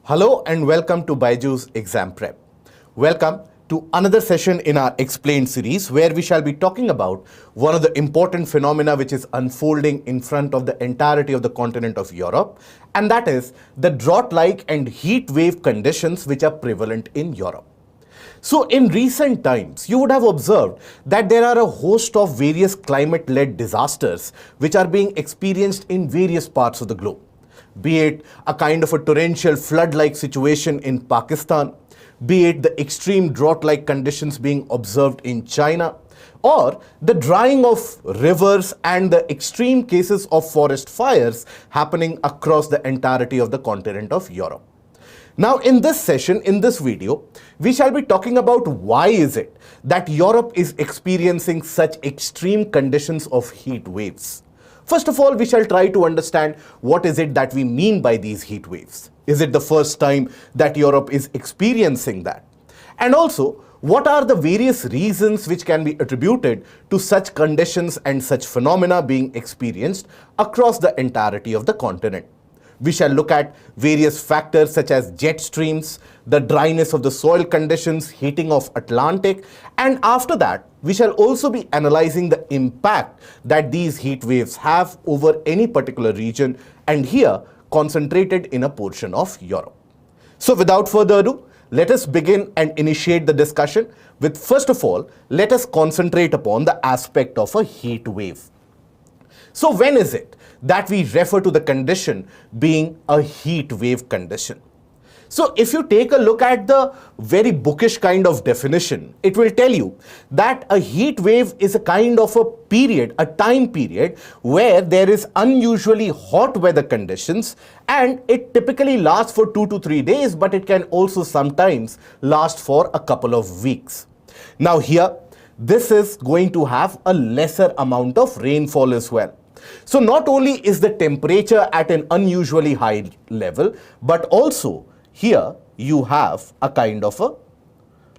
Hello and welcome to BYJU'S Exam Prep. Welcome to another session in our Explained series where we shall be talking about one of the important phenomena which is unfolding in front of the entirety of the continent of Europe, and that is the drought-like and heat wave conditions which are prevalent in Europe. So in recent times, you would have observed that there are a host of various climate-led disasters which are being experienced in various parts of the globe. Be it a kind of a torrential flood-like situation in Pakistan, be it the extreme drought-like conditions being observed in China, or the drying of rivers and the extreme cases of forest fires happening across the entirety of the continent of Europe. Now in this session, in this video, we shall be talking about why is it that Europe is experiencing such extreme conditions of heat waves. First of all, we shall try to understand what is it that we mean by these heat waves. Is it the first time that Europe is experiencing that? And also, what are the various reasons which can be attributed to such conditions and such phenomena being experienced across the entirety of the continent? We shall look at various factors such as jet streams, the dryness of the soil conditions, heating of Atlantic, and after that, we shall also be analyzing the impact that these heat waves have over any particular region, and here concentrated in a portion of Europe. So without further ado, let us begin and initiate the discussion with, first of all, let us concentrate upon the aspect of a heat wave. So when is it that we refer to the condition being a heat wave condition? So if you take a look at the very bookish kind of definition, it will tell you that a heat wave is a kind of a period, a time period where there is unusually hot weather conditions, and it typically lasts for 2 to 3 days, but it can also sometimes last for a couple of weeks. Now here, this is going to have a lesser amount of rainfall as well. So not only is the temperature at an unusually high level, but also here you have a kind of a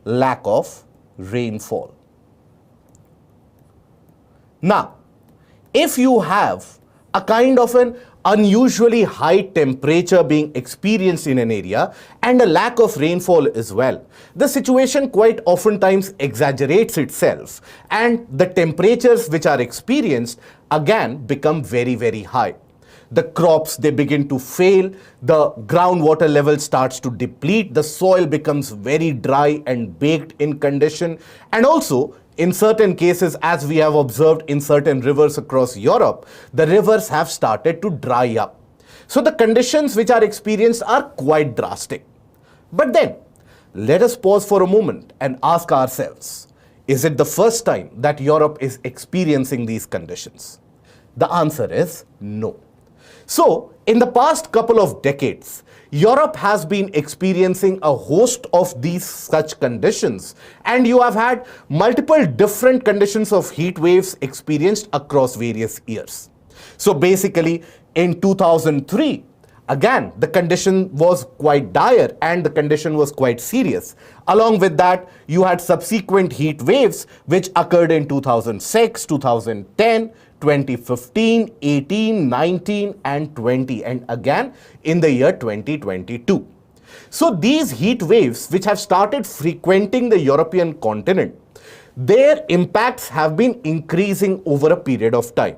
lack of rainfall. Now, if you have a kind of an unusually high temperature being experienced in an area and a lack of rainfall as well, the situation quite oftentimes exaggerates itself, and the temperatures which are experienced again become very, very high. The crops, they begin to fail, the groundwater level starts to deplete, the soil becomes very dry and baked in condition, and also in certain cases, as we have observed in certain rivers across Europe, the rivers have started to dry up. So the conditions which are experienced are quite drastic. But then, let us pause for a moment and ask ourselves, is it the first time that Europe is experiencing these conditions? The answer is no. So, in the past couple of decades, Europe has been experiencing a host of these such conditions, and you have had multiple different conditions of heat waves experienced across various years. So basically, in 2003, again, the condition was quite dire and the condition was quite serious. Along with that, you had subsequent heat waves which occurred in 2006, 2010, 2015, 18, 19 and 20, and again in the year 2022. So these heat waves which have started frequenting the European continent, their impacts have been increasing over a period of time.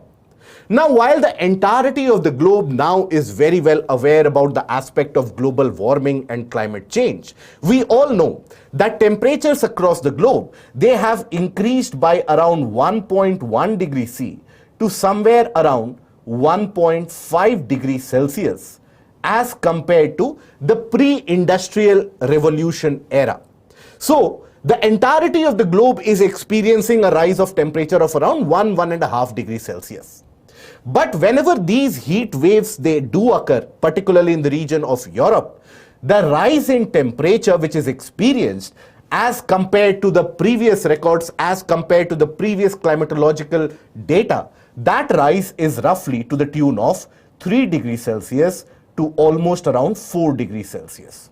Now, while the entirety of the globe now is very well aware about the aspect of global warming and climate change, we all know that temperatures across the globe, they have increased by around 1.1 degrees C to somewhere around 1.5 degrees Celsius as compared to the pre-industrial revolution era. So, the entirety of the globe is experiencing a rise of temperature of around 1.5 degrees Celsius. But whenever these heat waves, they do occur, particularly in the region of Europe, the rise in temperature which is experienced as compared to the previous records, as compared to the previous climatological data, that rise is roughly to the tune of 3 degrees Celsius to almost around 4 degrees Celsius.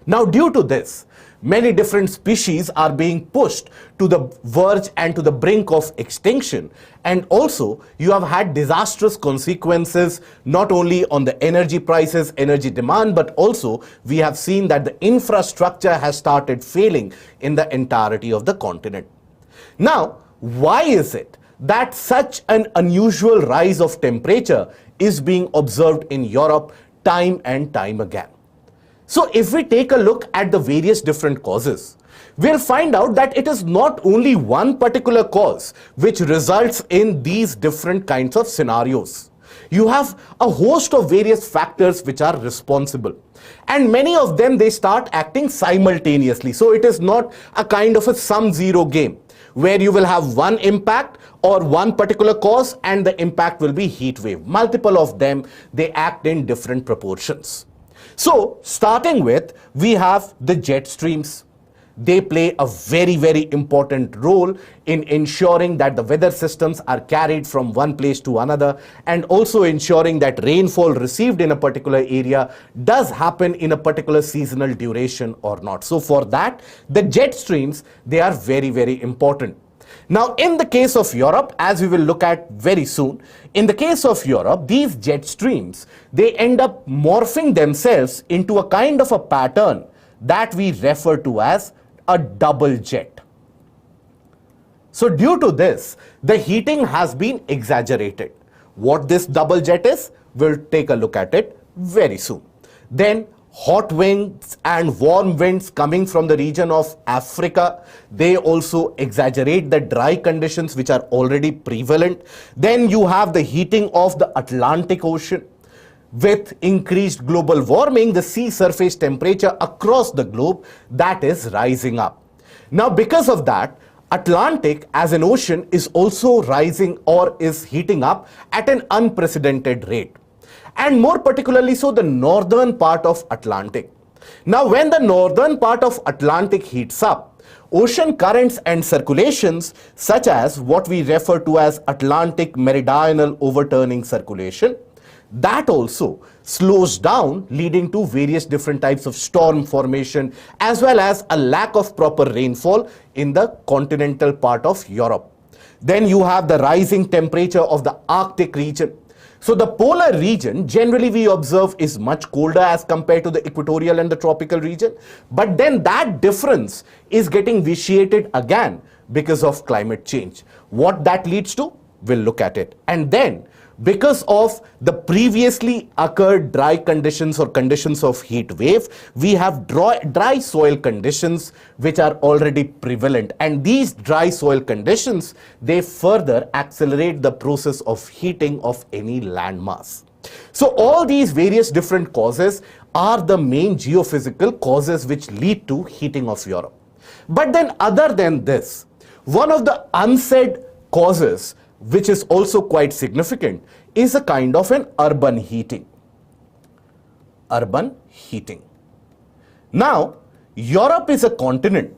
Now, due to this, many different species are being pushed to the verge and to the brink of extinction. And also, you have had disastrous consequences not only on the energy prices, energy demand, but also we have seen that the infrastructure has started failing in the entirety of the continent. Now, why is it that such an unusual rise of temperature is being observed in Europe time and time again? So if we take a look at the various different causes, we'll find out that it is not only one particular cause which results in these different kinds of scenarios. You have a host of various factors which are responsible, and many of them, they start acting simultaneously. So it is not a kind of a sum-zero game where you will have one impact or one particular cause and the impact will be heat wave. Multiple of them, they act in different proportions. So, starting with, we have the jet streams. They play a very, very important role in ensuring that the weather systems are carried from one place to another, and also ensuring that rainfall received in a particular area does happen in a particular seasonal duration or not. So, for that, the jet streams, they are very, very important. Now, in the case of Europe, as we will look at very soon, in the case of Europe, these jet streams, they end up morphing themselves into a kind of a pattern that we refer to as a double jet. So, due to this, the heating has been exaggerated. What this double jet is, we'll take a look at it very soon. Then, hot winds and warm winds coming from the region of Africa, they also exaggerate the dry conditions which are already prevalent. Then you have the heating of the Atlantic Ocean. With increased global warming, the sea surface temperature across the globe, that is rising up. Now, because of that, Atlantic as an ocean is also rising or is heating up at an unprecedented rate. And more particularly so the northern part of Atlantic. Now, when the northern part of Atlantic heats up, ocean currents and circulations such as what we refer to as Atlantic meridional overturning circulation, that also slows down, leading to various different types of storm formation as well as a lack of proper rainfall in the continental part of Europe. Then you have the rising temperature of the Arctic region. So the polar region, generally we observe, is much colder as compared to the equatorial and the tropical region. But then that difference is getting vitiated again because of climate change. What that leads to, we'll look at it. And then, because of the previously occurred dry conditions or conditions of heat wave, we have dry soil conditions which are already prevalent. And these dry soil conditions, they further accelerate the process of heating of any landmass. So all these various different causes are the main geophysical causes which lead to heating of Europe. But then other than this, one of the unsaid causes which is also quite significant, is a kind of an urban heating. Urban heating. Now, Europe is a continent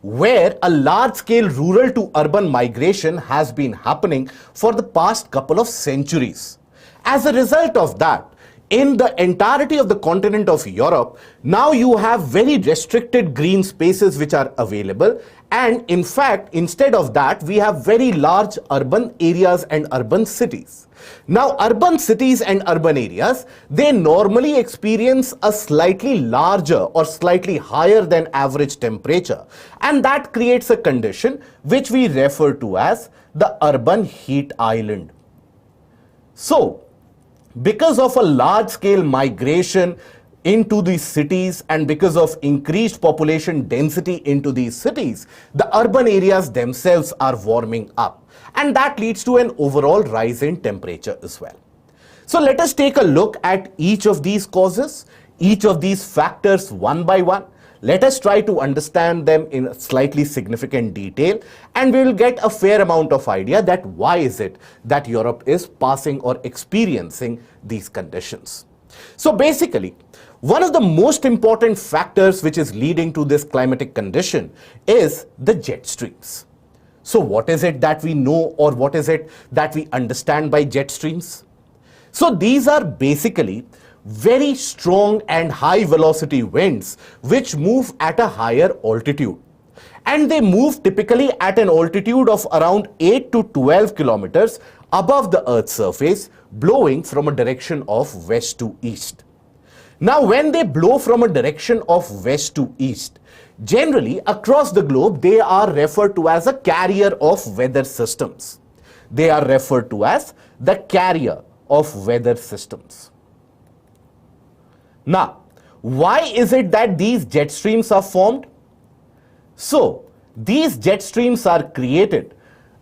where a large-scale rural to urban migration has been happening for the past couple of centuries. As a result of that, in the entirety of the continent of Europe, now you have very restricted green spaces which are available, and in fact, instead of that, we have very large urban areas and urban cities. Now, urban cities and urban areas, they normally experience a slightly larger or slightly higher than average temperature, and that creates a condition which we refer to as the urban heat island. So, because of a large-scale migration into these cities and because of increased population density into these cities, the urban areas themselves are warming up, and that leads to an overall rise in temperature as well. So let us take a look at each of these causes, each of these factors one by one. Let us try to understand them in slightly significant detail, and we will get a fair amount of idea that why is it that Europe is passing or experiencing these conditions. So basically, one of the most important factors which is leading to this climatic condition is the jet streams. So what is it that we know, or what is it that we understand by jet streams? So these are basically very strong and high velocity winds which move at a higher altitude. And they move typically at an altitude of around 8 to 12 kilometers above the Earth's surface, blowing from a direction of west to east. Now, when they blow from a direction of west to east, generally across the globe, they are referred to as a carrier of weather systems. They are referred to as the carrier of weather systems. Now, why is it that these jet streams are formed? So, these jet streams are created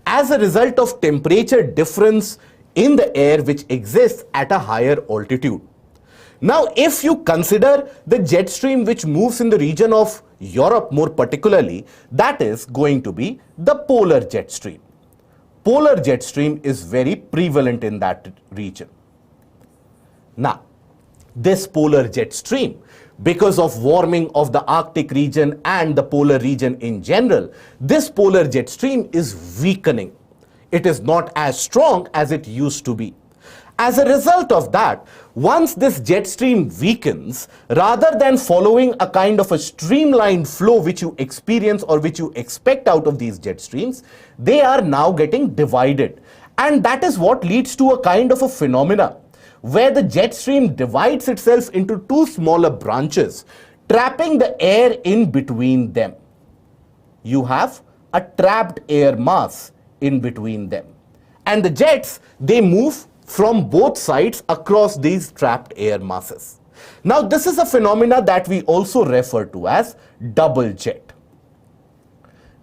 as a result of temperature difference in the air which exists at a higher altitude. Now, if you consider the jet stream which moves in the region of Europe more particularly, that is going to be the polar jet stream. Polar jet stream is very prevalent in that region. Now, this polar jet stream, because of warming of the Arctic region and the polar region in general, this polar jet stream is weakening. It is not as strong as it used to be. As a result of that, once this jet stream weakens, rather than following a kind of a streamlined flow which you experience or which you expect out of these jet streams, they are now getting divided. And that is what leads to a kind of a phenomena where the jet stream divides itself into two smaller branches, trapping the air in between them. You have a trapped air mass in between them. And the jets, they move from both sides across these trapped air masses. Now, this is a phenomena that we also refer to as double jet.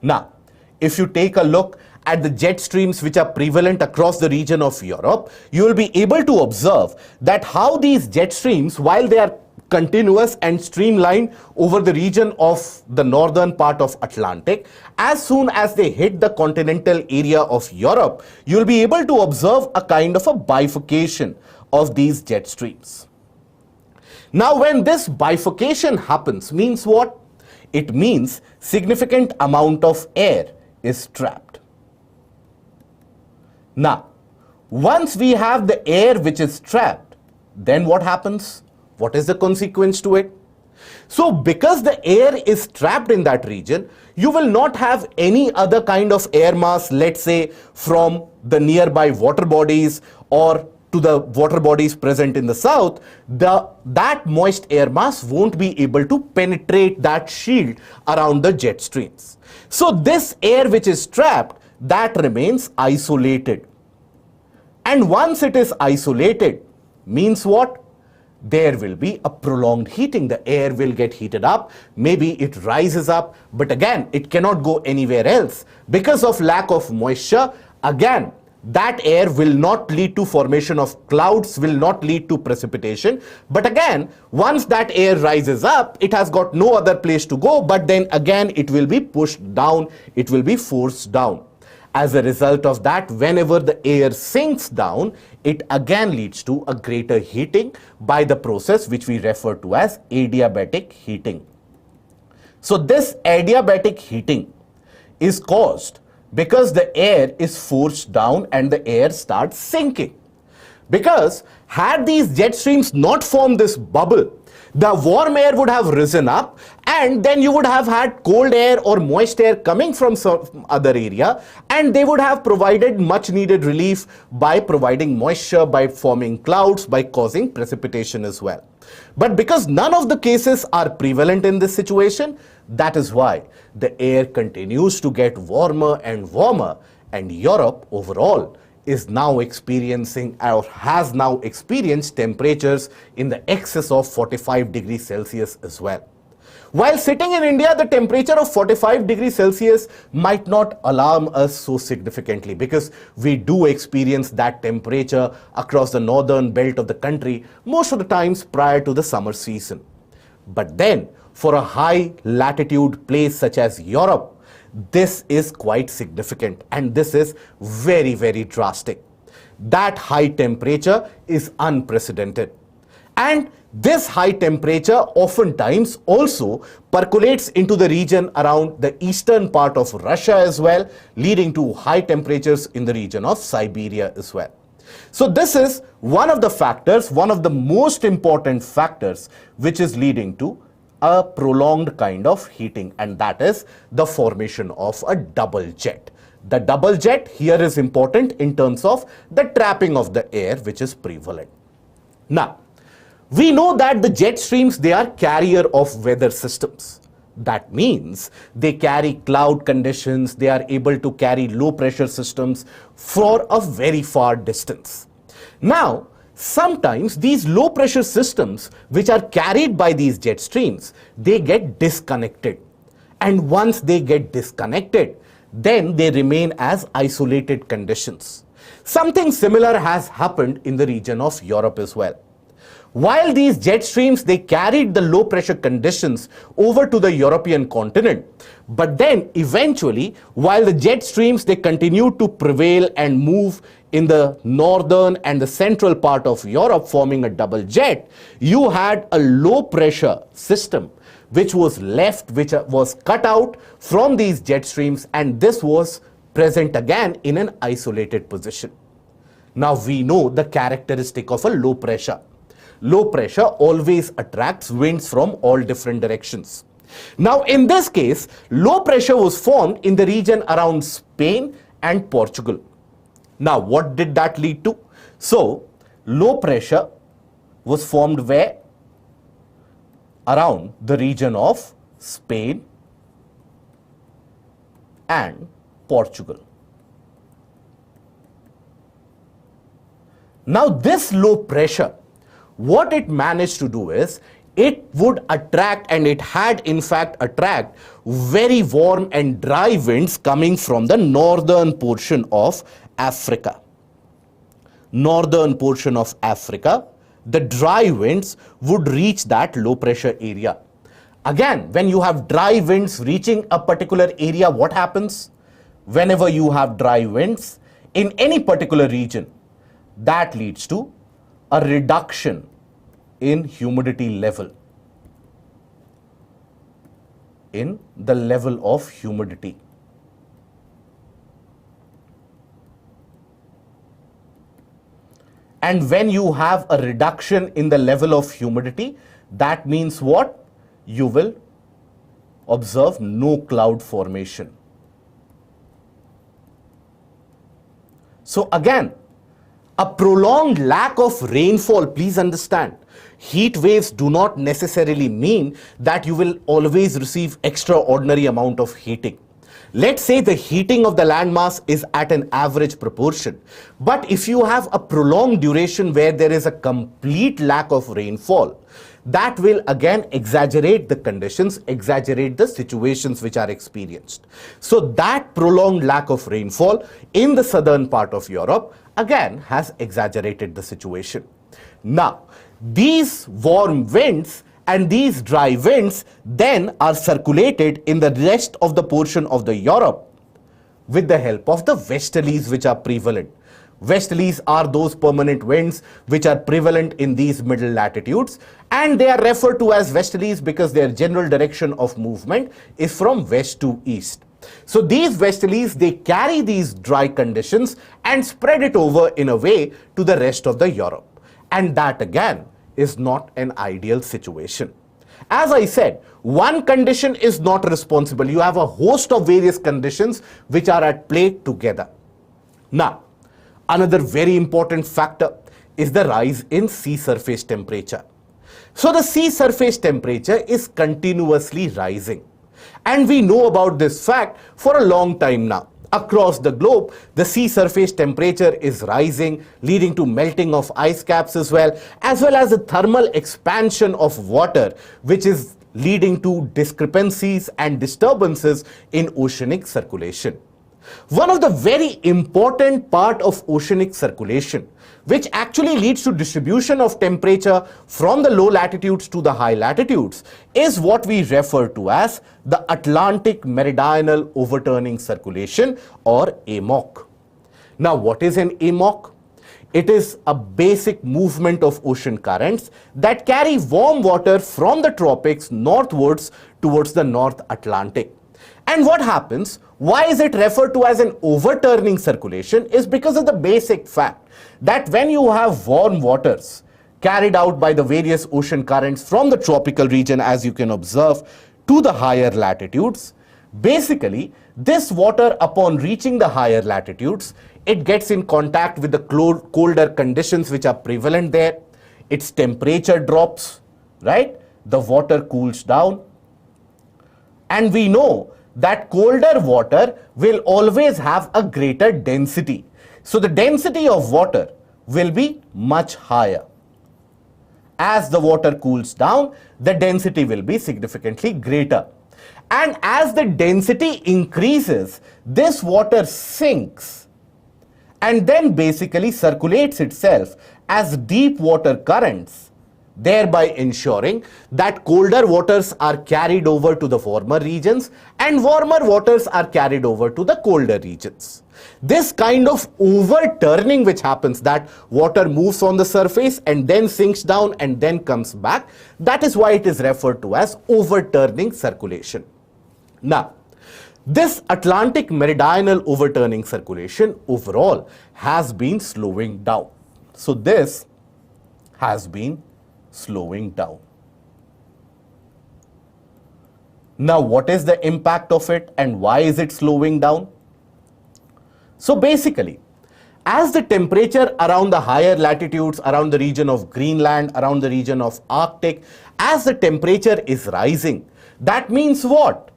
Now, if you take a look at the jet streams which are prevalent across the region of Europe, you will be able to observe that how these jet streams, while they are continuous and streamlined over the region of the northern part of Atlantic, as soon as they hit the continental area of Europe, you will be able to observe a kind of a bifurcation of these jet streams. Now, when this bifurcation happens, means what? It means significant amount of air is trapped. Now, once we have the air which is trapped, then what happens? What is the consequence to it? So, because the air is trapped in that region, you will not have any other kind of air mass, let's say from the nearby water bodies or to the water bodies present in the south. That moist air mass won't be able to penetrate that shield around the jet streams. So, this air which is trapped, that remains isolated. And once it is isolated, means what? There will be a prolonged heating. The air will get heated up. Maybe it rises up, but again, it cannot go anywhere else. Because of lack of moisture, again, that air will not lead to formation of clouds, will not lead to precipitation. But again, once that air rises up, it has got no other place to go, but then again, it will be pushed down, it will be forced down. As a result of that, whenever the air sinks down, it again leads to a greater heating by the process which we refer to as adiabatic heating. So this adiabatic heating is caused because the air is forced down and the air starts sinking. Because had these jet streams not formed this bubble, the warm air would have risen up and then you would have had cold air or moist air coming from some other area, and they would have provided much needed relief by providing moisture, by forming clouds, by causing precipitation as well. But because none of the cases are prevalent in this situation, that is why the air continues to get warmer and warmer, and Europe overall is now experiencing or has now experienced temperatures in the excess of 45 degrees Celsius as well. While sitting in India, the temperature of 45 degrees Celsius might not alarm us so significantly because we do experience that temperature across the northern belt of the country most of the times prior to the summer season. But then, for a high latitude place such as Europe, this is quite significant and this is very, very drastic. That high temperature is unprecedented. And this high temperature oftentimes also percolates into the region around the eastern part of Russia as well, leading to high temperatures in the region of Siberia as well. So this is one of the factors, one of the most important factors which is leading to a prolonged kind of heating, and that is the formation of a double jet. The double jet here is important in terms of the trapping of the air which is prevalent. Now, we know that the jet streams, they are carrier of weather systems. That means they carry cloud conditions, they are able to carry low pressure systems for a very far distance. Now, sometimes these low pressure systems which are carried by these jet streams, they get disconnected. And once they get disconnected, then they remain as isolated conditions. Something similar has happened in the region of Europe as well. While these jet streams, they carried the low pressure conditions over to the European continent, but then eventually, while the jet streams, they continued to prevail and move in the northern and the central part of Europe, forming a double jet, you had a low pressure system which was left, which was cut out from these jet streams, and this was present again in an isolated position. Now we know the characteristic of a low pressure. Low pressure always attracts winds from all different directions. Now in this case, low pressure was formed in the region around Spain and Portugal. Now what did that lead to? So low pressure was formed where? Around the region of Spain and Portugal. Now this low pressure, what it managed to do is, it would attract, and it had in fact attract, very warm and dry winds coming from the northern portion of Africa. Northern portion of Africa, the dry winds would reach that low pressure area. Again, when you have dry winds reaching a particular area, what happens? Whenever you have dry winds in any particular region, that leads to a reduction in humidity level, in the level of humidity. And when you have a reduction in the level of humidity, that means what? You will observe no cloud formation. So again, a prolonged lack of rainfall, please understand, heat waves do not necessarily mean that you will always receive extraordinary amount of heating. Let's say the heating of the landmass is at an average proportion. But if you have a prolonged duration where there is a complete lack of rainfall, that will again exaggerate the conditions, exaggerate the situations which are experienced. So that prolonged lack of rainfall in the southern part of Europe again has exaggerated the situation. Now, these warm winds and these dry winds then are circulated in the rest of the portion of the Europe with the help of the westerlies which are prevalent. Westerlies are those permanent winds which are prevalent in these middle latitudes, and they are referred to as westerlies because their general direction of movement is from west to east. So these westerlies, they carry these dry conditions and spread it over in a way to the rest of the Europe. And that again is not an ideal situation. As I said, one condition is not responsible. You have a host of various conditions which are at play together. Now, another very important factor is the rise in sea surface temperature. So the sea surface temperature is continuously rising. And we know about this fact for a long time now. Across the globe, the sea surface temperature is rising, leading to melting of ice caps as well as the thermal expansion of water, which is leading to discrepancies and disturbances in oceanic circulation. One of the very important part of oceanic circulation, which actually leads to distribution of temperature from the low latitudes to the high latitudes, is what we refer to as the Atlantic Meridional Overturning Circulation, or AMOC. Now, what is an AMOC? It is a basic movement of ocean currents that carry warm water from the tropics northwards towards the North Atlantic. And what happens, why is it referred to as an overturning circulation, is because of the basic fact that when you have warm waters carried out by the various ocean currents from the tropical region, as you can observe, to the higher latitudes, basically this water, upon reaching the higher latitudes, it gets in contact with the colder conditions which are prevalent there. Its temperature drops, right? The water cools down. And we know that colder water will always have a greater density. So the density of water will be much higher. As the water cools down, the density will be significantly greater. And as the density increases, this water sinks and then basically circulates itself as deep water currents, thereby ensuring that colder waters are carried over to the warmer regions and warmer waters are carried over to the colder regions. This kind of overturning which happens, that water moves on the surface and then sinks down and then comes back, that is why it is referred to as overturning circulation. Now, this Atlantic meridional overturning circulation overall has been slowing down. So this has been slowing down. Now, what is the impact of it and why is it slowing down? So basically, as the temperature around the higher latitudes, around the region of Greenland, around the region of Arctic, as the temperature is rising, that means what?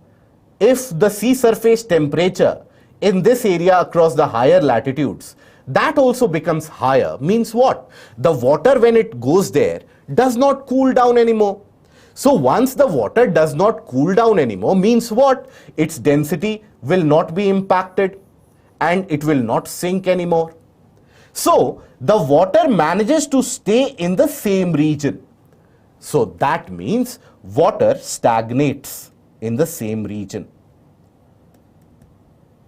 If the sea surface temperature in this area across the higher latitudes, that also becomes higher, means what? The water, when it goes there, does not cool down anymore. So once the water does not cool down anymore, means what? Its density will not be impacted and it will not sink anymore. So the water manages to stay in the same region. So that means water stagnates in the same region.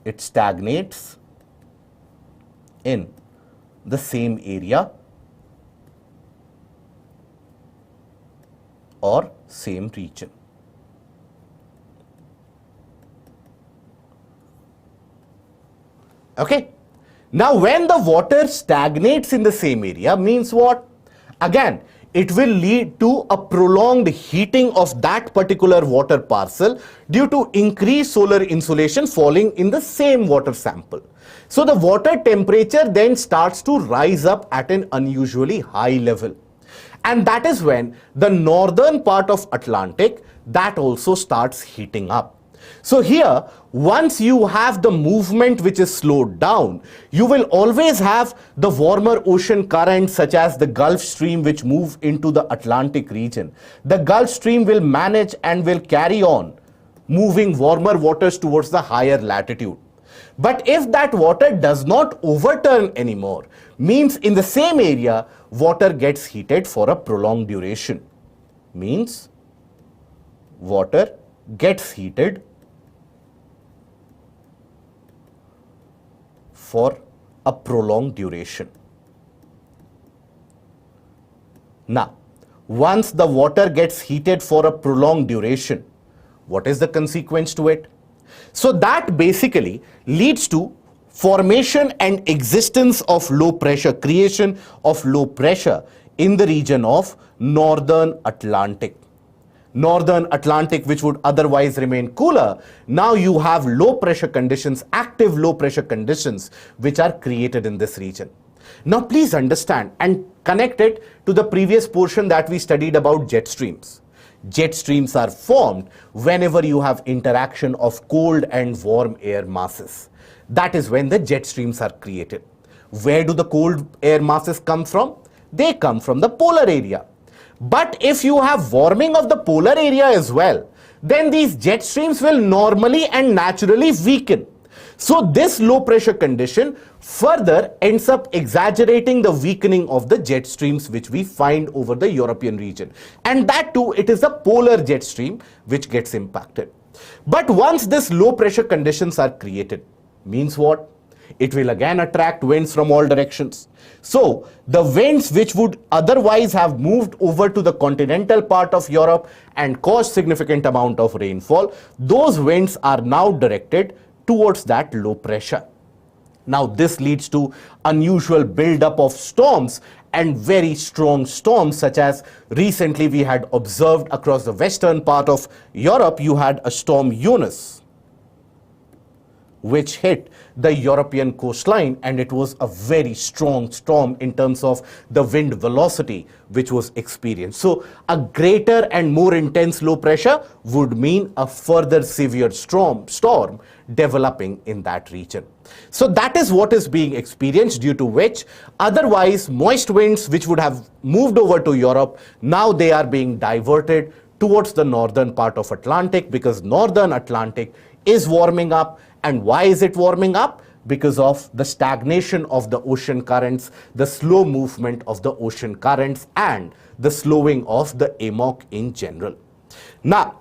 It stagnates in the same area or same region. Okay. Now, when the water stagnates in the same area, means what? Again, it will lead to a prolonged heating of that particular water parcel due to increased solar insolation falling in the same water sample. So the water temperature then starts to rise up at an unusually high level. And that is when the northern part of Atlantic, that also starts heating up. So here, once you have the movement which is slowed down, you will always have the warmer ocean currents such as the Gulf Stream which move into the Atlantic region. The Gulf Stream will manage and will carry on moving warmer waters towards the higher latitude. But if that water does not overturn anymore, means in the same area, water gets heated for a prolonged duration. Means water gets heated for a prolonged duration. Now, once the water gets heated for a prolonged duration, what is the consequence to it? So that basically leads to formation and existence of low pressure, creation of low pressure in the region of northern Atlantic. Northern Atlantic, which would otherwise remain cooler, now you have low pressure conditions, active low pressure conditions, which are created in this region. Now please understand and connect it to the previous portion that we studied about jet streams. Jet streams are formed whenever you have interaction of cold and warm air masses. That is when the jet streams are created. Where do the cold air masses come from? They come from the polar area. But if you have warming of the polar area as well, then these jet streams will normally and naturally weaken. So this low pressure condition further ends up exaggerating the weakening of the jet streams which we find over the European region. And that too, it is the polar jet stream which gets impacted. But once this low pressure conditions are created, means what? It will again attract winds from all directions. So the winds which would otherwise have moved over to the continental part of Europe and caused significant amount of rainfall, those winds are now directed towards that low pressure. Now this leads to unusual buildup of storms and very strong storms, such as recently we had observed across the western part of Europe. You had a storm Eunice, which hit the European coastline, and it was a very strong storm in terms of the wind velocity which was experienced. So a greater and more intense low pressure would mean a further severe storm developing in that region. So that is what is being experienced, due to which otherwise moist winds which would have moved over to Europe, now they are being diverted towards the northern part of Atlantic, because northern Atlantic is warming up. And why is it warming up? Because of the stagnation of the ocean currents, the slow movement of the ocean currents, and the slowing of the AMOC in general. Now,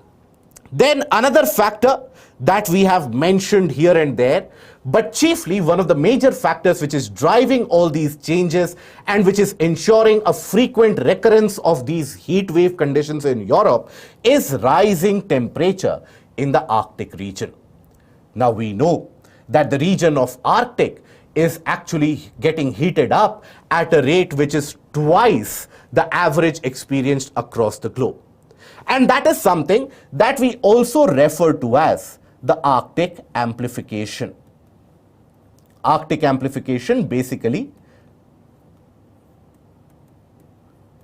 then another factor that we have mentioned here and there, but chiefly one of the major factors which is driving all these changes and which is ensuring a frequent recurrence of these heat wave conditions in Europe, is rising temperature in the Arctic region. Now we know that the region of Arctic is actually getting heated up at a rate which is twice the average experienced across the globe. And that is something that we also refer to as the Arctic amplification. Arctic amplification basically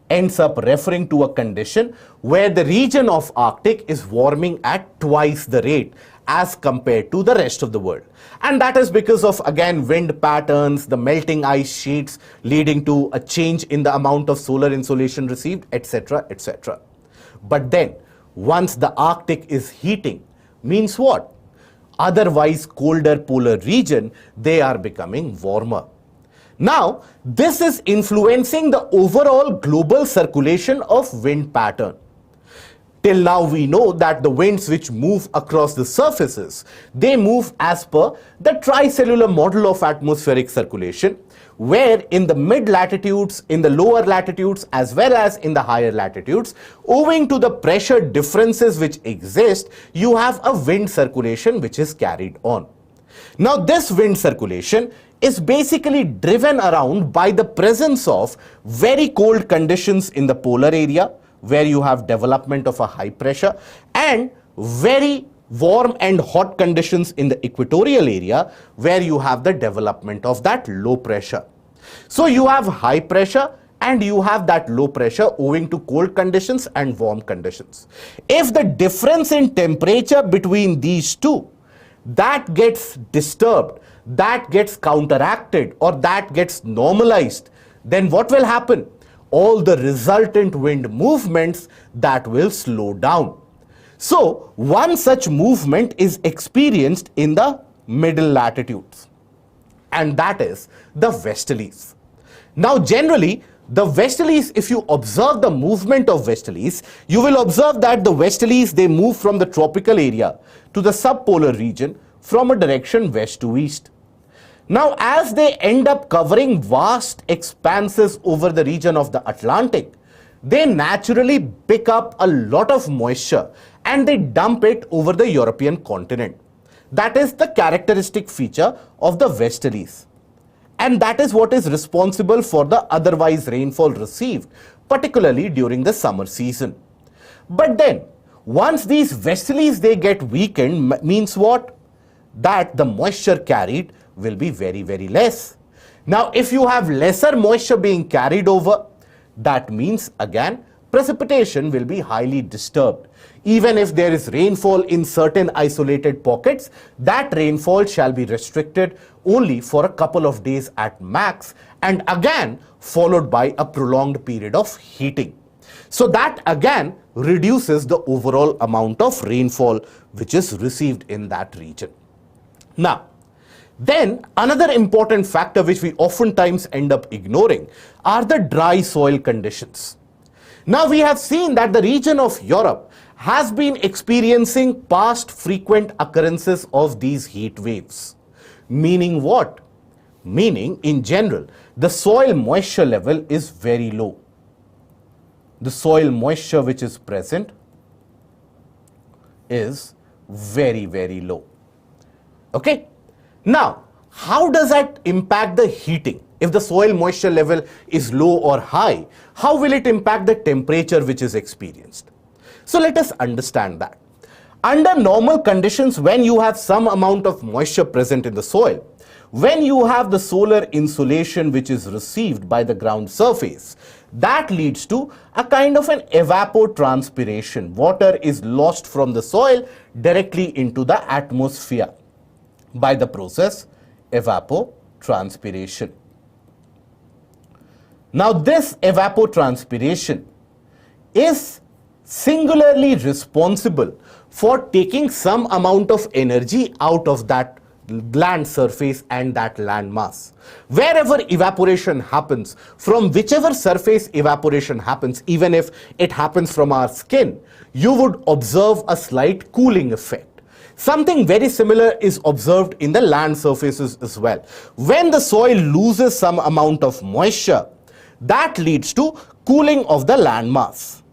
ends up referring to a condition where the region of Arctic is warming at twice the rate as compared to the rest of the world. And that is because of, again, wind patterns, the melting ice sheets leading to a change in the amount of solar insolation received, etc., etc. But then, once the Arctic is heating, means what? Otherwise colder polar region, they are becoming warmer. Now, this is influencing the overall global circulation of wind pattern. Till now we know that the winds which move across the surfaces, they move as per the tricellular model of atmospheric circulation, where in the mid latitudes, in the lower latitudes, as well as in the higher latitudes, owing to the pressure differences which exist, you have a wind circulation which is carried on. Now this wind circulation is basically driven around by the presence of very cold conditions in the polar area, where you have development of a high pressure, and very warm and hot conditions in the equatorial area, where you have the development of that low pressure. So you have high pressure and you have that low pressure owing to cold conditions and warm conditions. If the difference in temperature between these two, that gets disturbed, that gets counteracted, or that gets normalized, then what will happen? All the resultant wind movements, that will slow down. So one such movement is experienced in the middle latitudes, and that is the Westerlies. Now generally, the Westerlies, if you observe the movement of Westerlies, you will observe that the Westerlies, they move from the tropical area to the subpolar region from a direction west to east. Now, as they end up covering vast expanses over the region of the Atlantic, they naturally pick up a lot of moisture and they dump it over the European continent. That is the characteristic feature of the Westerlies. And that is what is responsible for the otherwise rainfall received, particularly during the summer season. But then, once these Westerlies, they get weakened, means what? That the moisture carried will be very, very less. Now, if you have lesser moisture being carried over, that means again precipitation will be highly disturbed. Even if there is rainfall in certain isolated pockets, that rainfall shall be restricted only for a couple of days at max, and again followed by a prolonged period of heating. So that again reduces the overall amount of rainfall which is received in that region. Now, then another important factor which we oftentimes end up ignoring are the dry soil conditions. Now we have seen that the region of Europe has been experiencing past frequent occurrences of these heat waves. Meaning what? Meaning, in general, the soil moisture level is very low. The soil moisture which is present is very, very low. Okay? Now, how does that impact the heating? If the soil moisture level is low or high, how will it impact the temperature which is experienced? So let us understand that. Under normal conditions, when you have some amount of moisture present in the soil, when you have the solar insolation which is received by the ground surface, that leads to a kind of an evapotranspiration. Water is lost from the soil directly into the atmosphere by the process evapotranspiration. Now, this evapotranspiration is singularly responsible for taking some amount of energy out of that land surface and that land mass. Wherever evaporation happens, from whichever surface evaporation happens, even if it happens from our skin, you would observe a slight cooling effect. Something very similar is observed in the land surfaces as well. When the soil loses some amount of moisture, that leads to cooling of the land mass.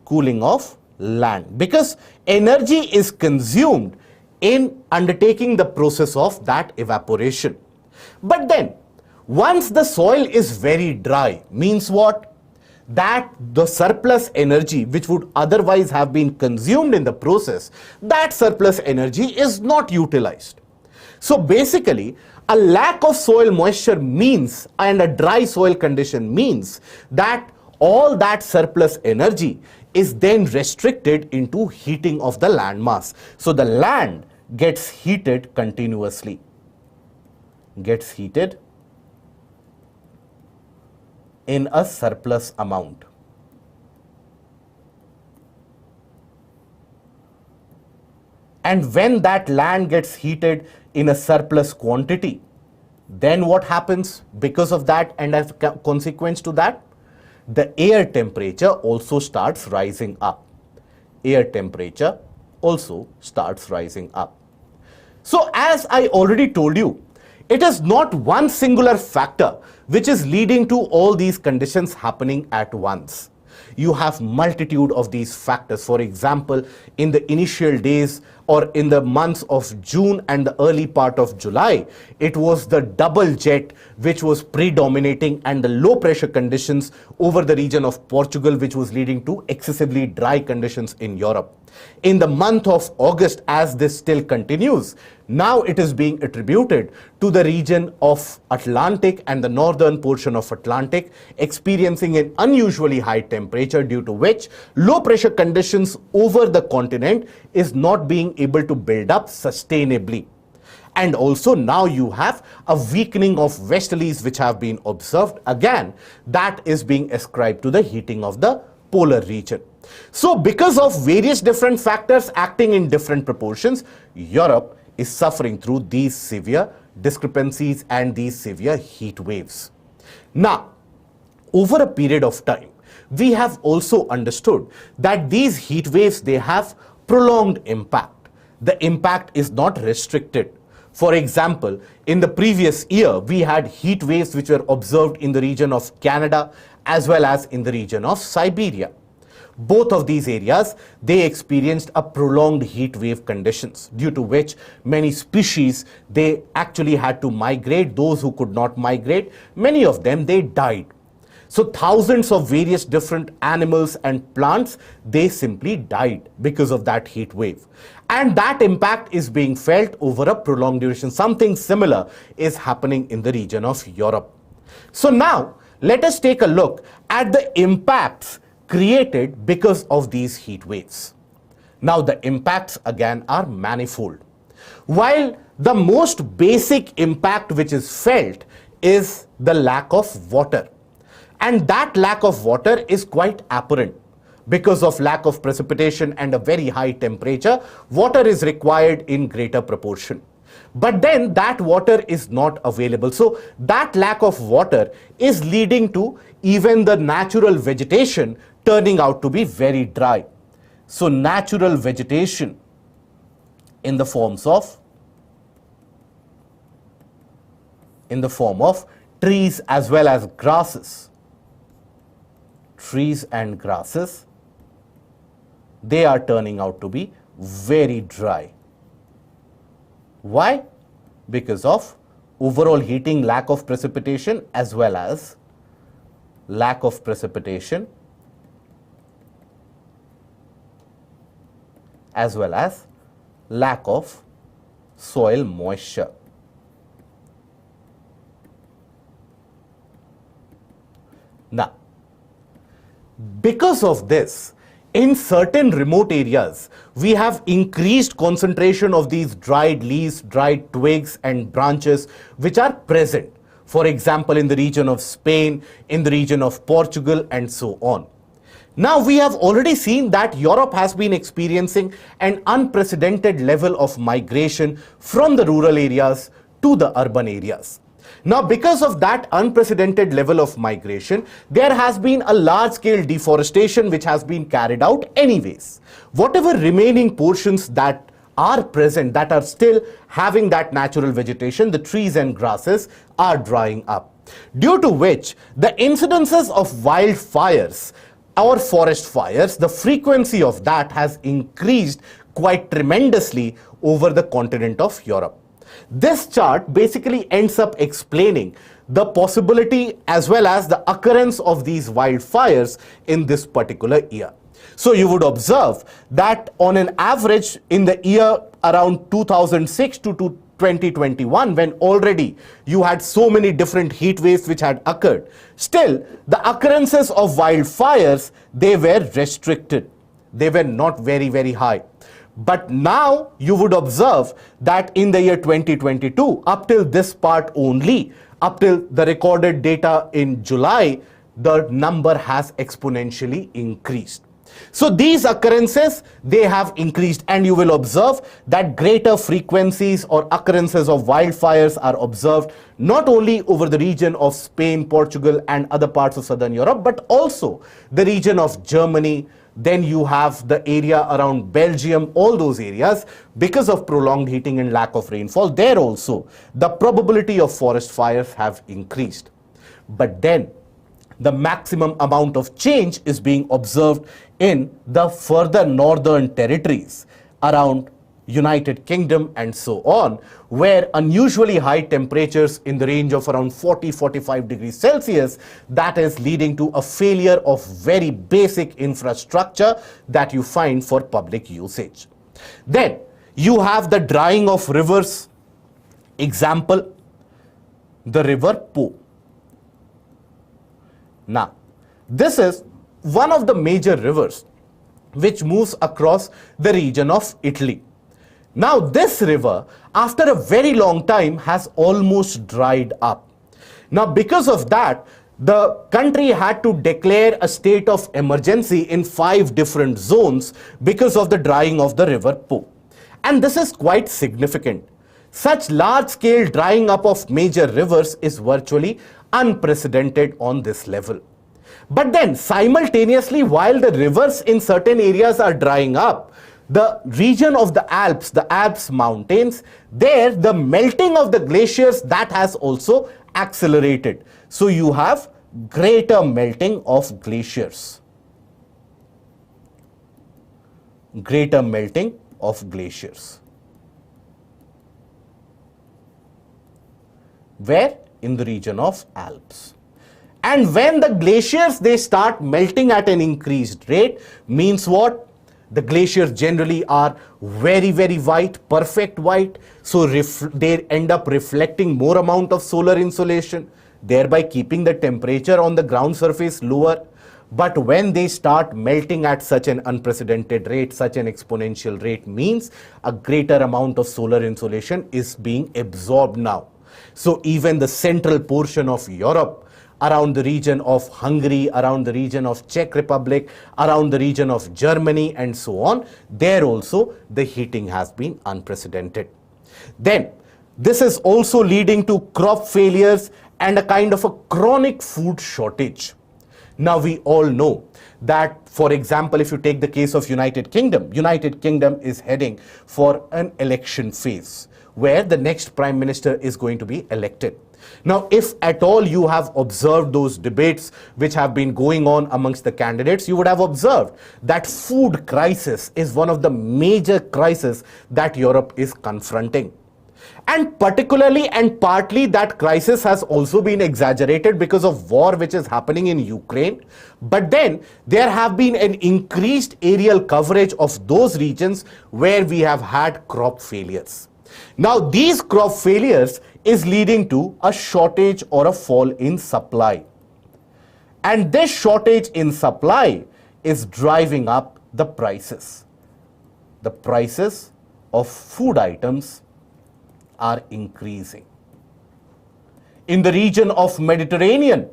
Cooling of land, because energy is consumed in undertaking the process of that evaporation. But then, once the soil is very dry, means what? That the surplus energy which would otherwise have been consumed in the process, that surplus energy is not utilized. So basically, a lack of soil moisture means, and a dry soil condition means, that all that surplus energy is then restricted into heating of the land mass. So the land gets heated continuously, gets heated in a surplus amount. And when that land gets heated in a surplus quantity, then what happens because of that, and as a consequence to that? The air temperature also starts rising up. Air temperature also starts rising up. So as I already told you, it is not one singular factor which is leading to all these conditions happening at once. You have multitude of these factors. For example, in the initial days or in the months of June and the early part of July, it was the double jet which was predominating and the low pressure conditions over the region of Portugal, which was leading to excessively dry conditions in Europe. In the month of August, as this still continues, now it is being attributed to the region of Atlantic and the northern portion of Atlantic experiencing an unusually high temperature, due to which low pressure conditions over the continent is not being able to build up sustainably. And also now you have a weakening of westerlies which have been observed. Again, that is being ascribed to the heating of the polar region. So because of various different factors acting in different proportions, Europe is suffering through these severe discrepancies and these severe heat waves. Now, over a period of time, we have also understood that these heat waves, they have prolonged impact. The impact is not restricted. For example, in the previous year, we had heat waves which were observed in the region of Canada as well as in the region of Siberia. Both of these areas, they experienced a prolonged heat wave conditions, due to which many species, they actually had to migrate. Those who could not migrate, many of them, they died. So thousands of various different animals and plants, they simply died because of that heat wave. And that impact is being felt over a prolonged duration. Something similar is happening in the region of Europe. So now, let us take a look at the impacts created because of these heat waves. Now, the impacts again are manifold. While the most basic impact which is felt is the lack of water. And that lack of water is quite apparent. Because of lack of precipitation and a very high temperature, water is required in greater proportion. But then that water is not available. So that lack of water is leading to even the natural vegetation turning out to be very dry. So natural vegetation in the forms of in the form of trees as well as grasses. Trees and grasses, they are turning out to be very dry. Why? Because of overall heating, lack of precipitation, as well as lack of precipitation, as well as lack of soil moisture. Now, because of this, in certain remote areas, we have increased concentration of these dried leaves, dried twigs and branches which are present. For example, in the region of Spain, in the region of Portugal and so on. Now, we have already seen that Europe has been experiencing an unprecedented level of migration from the rural areas to the urban areas. Now, because of that unprecedented level of migration, there has been a large-scale deforestation which has been carried out anyways. Whatever remaining portions that are present, that are still having that natural vegetation, the trees and grasses are drying up. Due to which, the incidences of wildfires or forest fires, the frequency of that has increased quite tremendously over the continent of Europe. This chart basically ends up explaining the possibility as well as the occurrence of these wildfires in this particular year. So you would observe that on an average in the year around 2006 to 2021, when already you had so many different heat waves which had occurred, still the occurrences of wildfires, they were restricted. They were not very, very high. But now you would observe that in the year 2022, up till this part only, up till the recorded data in July, the number has exponentially increased. So these occurrences, they have increased, and you will observe that greater frequencies or occurrences of wildfires are observed not only over the region of Spain, Portugal and other parts of southern Europe, but also the region of Germany. Then you have the area around Belgium, all those areas, because of prolonged heating and lack of rainfall, there also the probability of forest fires have increased. But then the maximum amount of change is being observed in the further northern territories around United Kingdom and so on, where unusually high temperatures in the range of around 40-45 degrees Celsius, that is leading to a failure of very basic infrastructure that you find for public usage. Then you have the drying of rivers. Example, the river Po. Now, this is one of the major rivers which moves across the region of Italy. Now, this river, after a very long time, has almost dried up. Now, because of that, the country had to declare a state of emergency in 5 different zones because of the drying of the river Po. And this is quite significant. Such large-scale drying up of major rivers is virtually unprecedented on this level. But then, simultaneously, while the rivers in certain areas are drying up, the region of the Alps mountains, there the melting of the glaciers, that has also accelerated. So you have greater melting of glaciers. Greater melting of glaciers. Where? In the region of Alps. And when the glaciers, they start melting at an increased rate, means what? The glaciers generally are very, very white, perfect white. So they end up reflecting more amount of solar insolation, thereby keeping the temperature on the ground surface lower. But when they start melting at such an unprecedented rate, such an exponential rate, means a greater amount of solar insolation is being absorbed now. So even the central portion of Europe, around the region of Hungary, around the region of Czech Republic, around the region of Germany and so on, there also the heating has been unprecedented. Then this is also leading to crop failures and a kind of a chronic food shortage. Now we all know that, for example, if you take the case of United Kingdom is heading for an election phase where the next Prime Minister is going to be elected. Now, if at all you have observed those debates which have been going on amongst the candidates, you would have observed that food crisis is one of the major crises that Europe is confronting. And particularly and partly that crisis has also been exaggerated because of war which is happening in Ukraine. But then there have been an increased aerial coverage of those regions where we have had crop failures. Now, these crop failures is leading to a shortage or a fall in supply. And this shortage in supply is driving up the prices. The prices of food items are increasing. In the region of Mediterranean,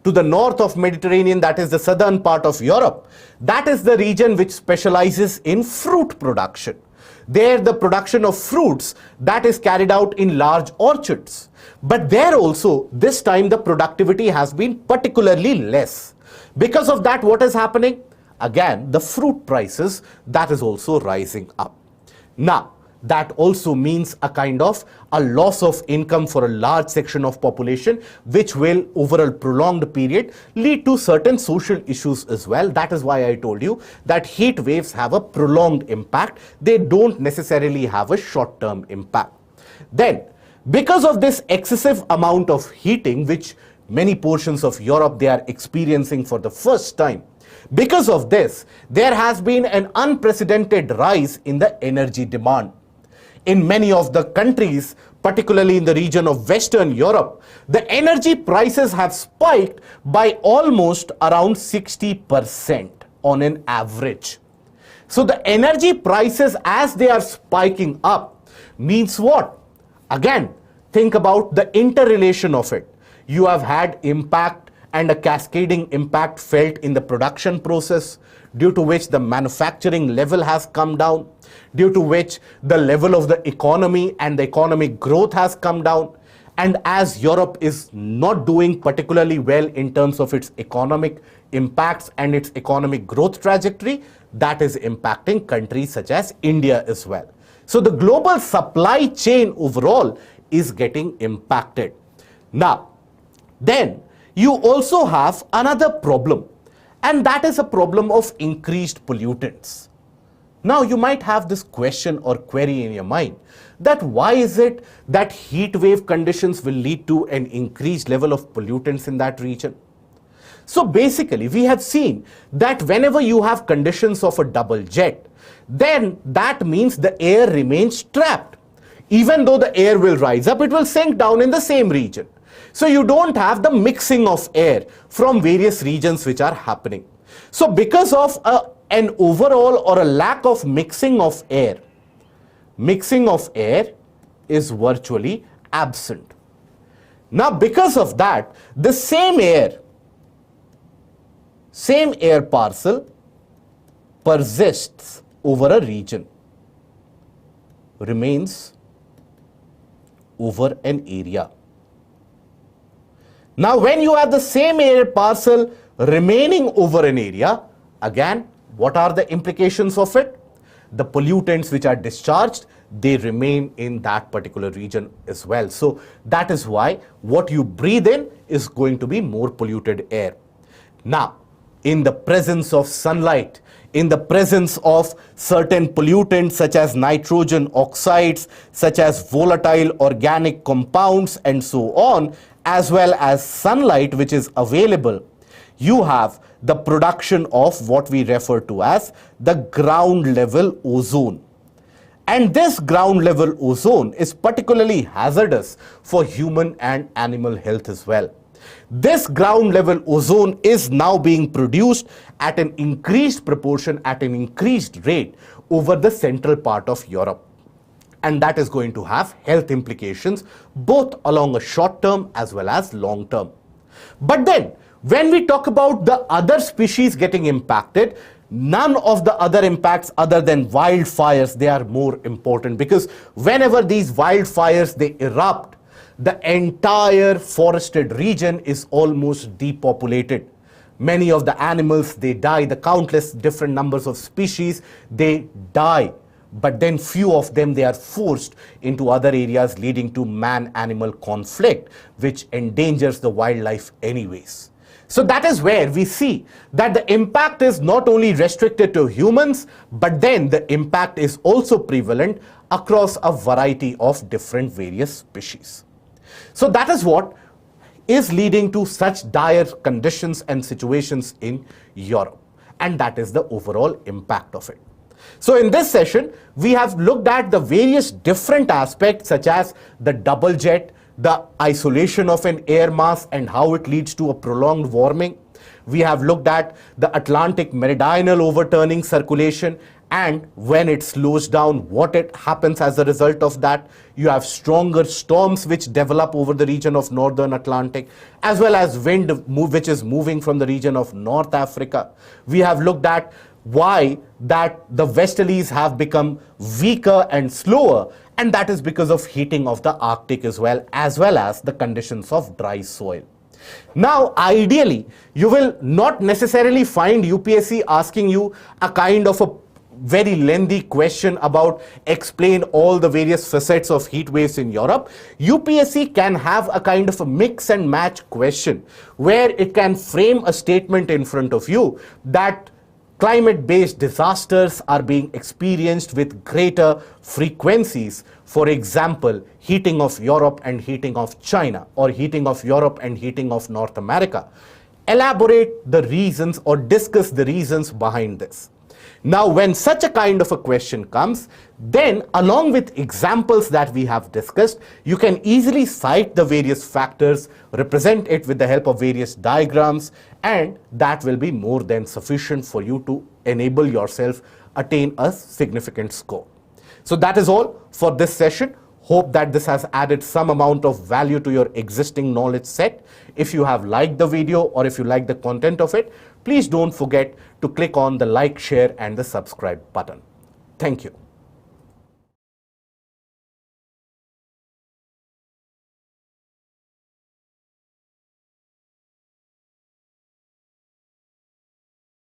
to the north of Mediterranean, that is the southern part of Europe, that is the region which specializes in fruit production. There the production of fruits that is carried out in large orchards. But there also, this time the productivity has been particularly less. Because of that, what is happening? Again, the fruit prices, that is also rising up. Now, that also means a kind of a loss of income for a large section of population, which will over a prolonged period lead to certain social issues as well. That is why I told you that heat waves have a prolonged impact. They don't necessarily have a short-term impact. Then, because of this excessive amount of heating, which many portions of Europe they are experiencing for the first time, because of this, there has been an unprecedented rise in the energy demand. In many of the countries, particularly in the region of Western Europe, the energy prices have spiked by almost around 60% on an average. So the energy prices, as they are spiking up, means what? Again, think about the interrelation of it. You have had impact and a cascading impact felt in the production process, due to which the manufacturing level has come down, due to which the level of the economy and the economic growth has come down. And as Europe is not doing particularly well in terms of its economic impacts and its economic growth trajectory, that is impacting countries such as India as well. So the global supply chain overall is getting impacted. Now, then you also have another problem, and that is a problem of increased pollutants. Now, you might have this question or query in your mind that why is it that heat wave conditions will lead to an increased level of pollutants in that region? So basically, we have seen that whenever you have conditions of a double jet, then that means the air remains trapped. Even though the air will rise up, it will sink down in the same region. So you don't have the mixing of air from various regions which are happening. So because of an overall or a lack of mixing of air is virtually absent. Now because of that, the same air parcel persists over a region, remains over an area. Now, when you have the same air parcel remaining over an area, again, what are the implications of it? The pollutants which are discharged, they remain in that particular region as well. So that is why what you breathe in is going to be more polluted air. Now, in the presence of sunlight, in the presence of certain pollutants such as nitrogen oxides, such as volatile organic compounds and so on, as well as sunlight which is available, you have the production of what we refer to as the ground level ozone. And this ground level ozone is particularly hazardous for human and animal health as well. This ground level ozone is now being produced at an increased proportion, at an increased rate over the central part of Europe. And that is going to have health implications both along a short term as well as long term. But then when we talk about the other species getting impacted, none of the other impacts other than wildfires, they are more important, because whenever these wildfires they erupt, the entire forested region is almost depopulated. Many of the animals, they die, the countless different numbers of species, they die but then few of them, they are forced into other areas, leading to man-animal conflict, which endangers the wildlife anyways. So that is where we see that the impact is not only restricted to humans, but then the impact is also prevalent across a variety of different various species. So that is what is leading to such dire conditions and situations in Europe, and that is the overall impact of it. So in this session, we have looked at the various different aspects such as the double jet, the isolation of an air mass and how it leads to a prolonged warming. We have looked at the Atlantic meridional overturning circulation, and when it slows down, what it happens as a result of that. You have stronger storms which develop over the region of northern Atlantic, as well as wind which is moving from the region of North Africa. We have looked at why that the Westerlies have become weaker and slower, and that is because of heating of the Arctic as well as the conditions of dry soil. Now, ideally, you will not necessarily find UPSC asking you a kind of a very lengthy question about explain all the various facets of heat waves in Europe. UPSC can have a kind of a mix and match question where it can frame a statement in front of you that climate-based disasters are being experienced with greater frequencies. For example, heating of Europe and heating of China, or heating of Europe and heating of North America. Elaborate the reasons or discuss the reasons behind this. Now, when such a kind of a question comes, then along with examples that we have discussed, you can easily cite the various factors, represent it with the help of various diagrams, and that will be more than sufficient for you to enable yourself attain a significant score. So that is all for this session. Hope that this has added some amount of value to your existing knowledge set. If you have liked the video or if you like the content of it, please don't forget to click on the like, share and the subscribe button. Thank you.